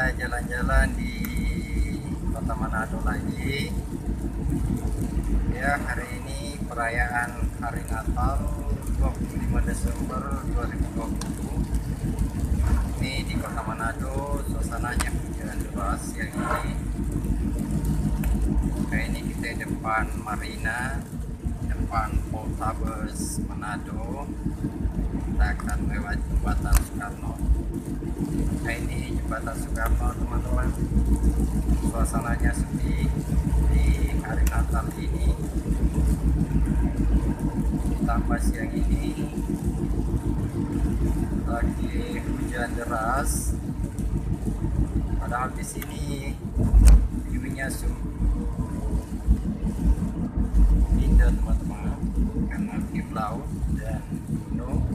kita jalan-jalan di Kota Manado lagi. Ya, hari ini perayaan hari Natal 25 Desember 2020. Ini di Kota Manado suasananya hujan deras siang ini. Kayak ini kita depan Marina, depan Poltabes Manado. Kita akan lewat jembatan Soekarno. Nah, ini jembatan Soekarno, teman-teman. Suasananya sepi di hari Natal ini. Ditambah siang ini lagi hujan deras. Padahal di sini view-nya sungguh indah, teman-teman, karena view laut dan gunung.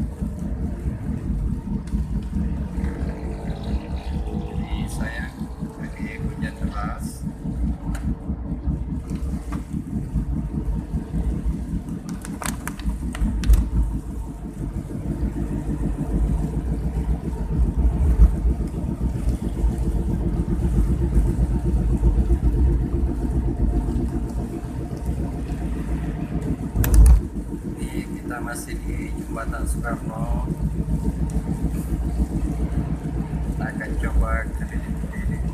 Sayang, lagi hujan deras. Ini kita masih di jembatan Soekarno. Kita akan coba keliling-keliling.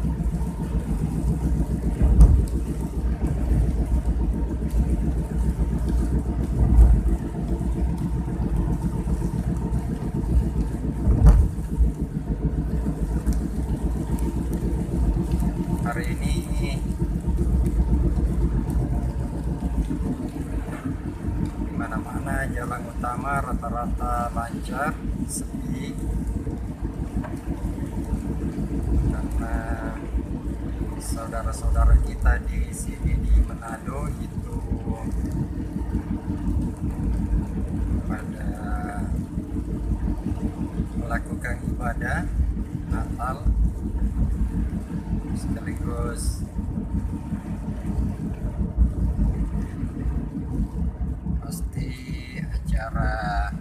Hari ini di mana-mana jalan utama rata-rata lancar, sepi. Karena saudara-saudara kita di sini di Manado itu pada melakukan ibadah Natal sekaligus pasti acara.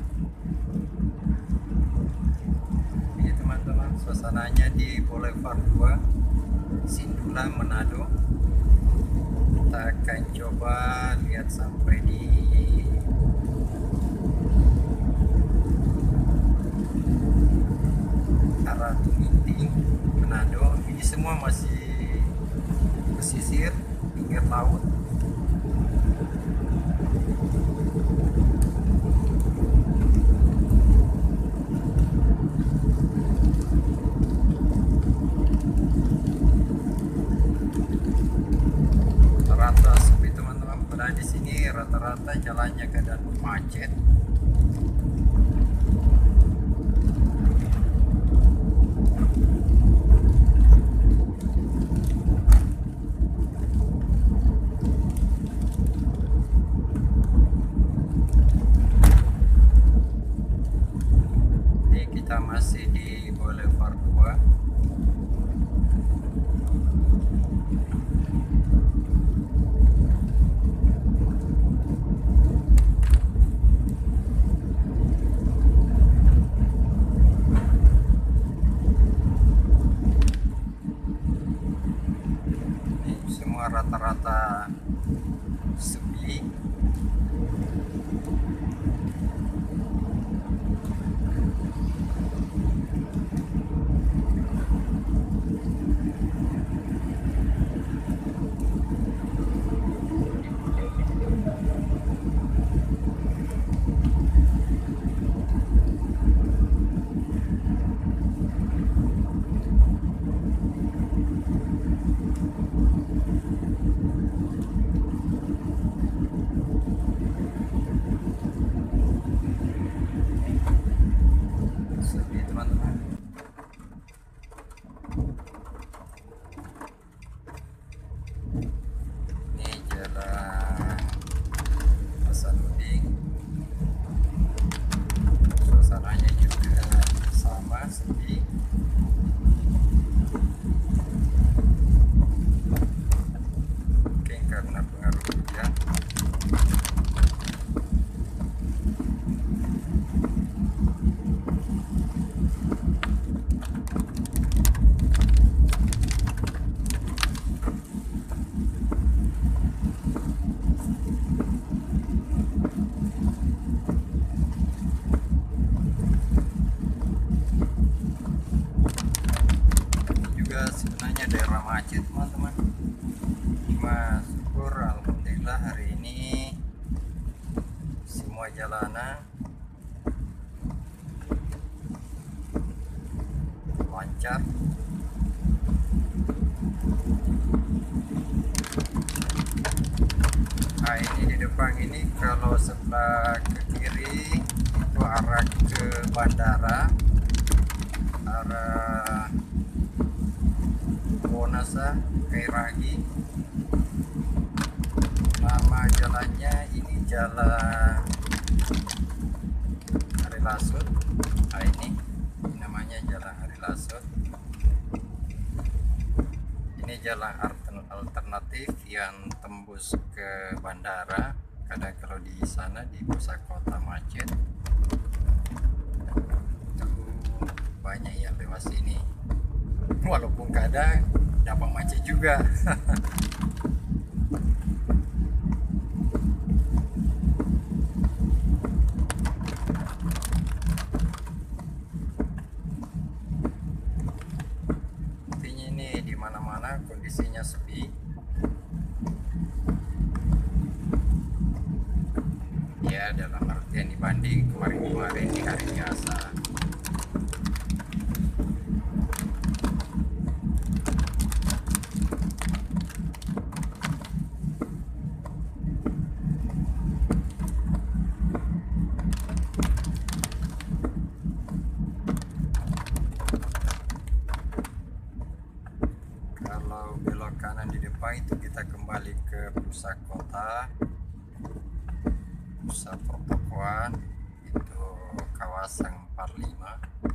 Ini teman-teman, suasananya di Boulevard 2 Sindulan Manado. Kita akan coba lihat sampai di arah Tuminting Manado. Ini semua masih pesisir pinggir laut. Rata sepi, teman-teman. Pada di sini rata-rata jalannya keadaan macet. Ini kita masih di Boulevard 2. Semua rata-rata sepi. macet teman-teman. Cuma syukur alhamdulillah hari ini semua jalanan lancar. Nah, ini di depan ini kalau sebelah ke kiri itu arah ke bandara, arah Bonasa Kairagi. Nama jalannya ini jalan Hari Lasut. Nah, ini namanya jalan Hari Lasut. Ini jalan alternatif yang tembus ke bandara. Kadang kalau di sana di pusat kota macet, itu banyak yang lewat sini. Walaupun kadang dapat macet juga. Intinya ini di mana-mana kondisinya sepi. Ya, dalam artian dibanding kemarin-kemarin di hari biasa. Kalau belok kanan di depan itu kita kembali ke pusat kota, pusat pertokoan, itu kawasan 45.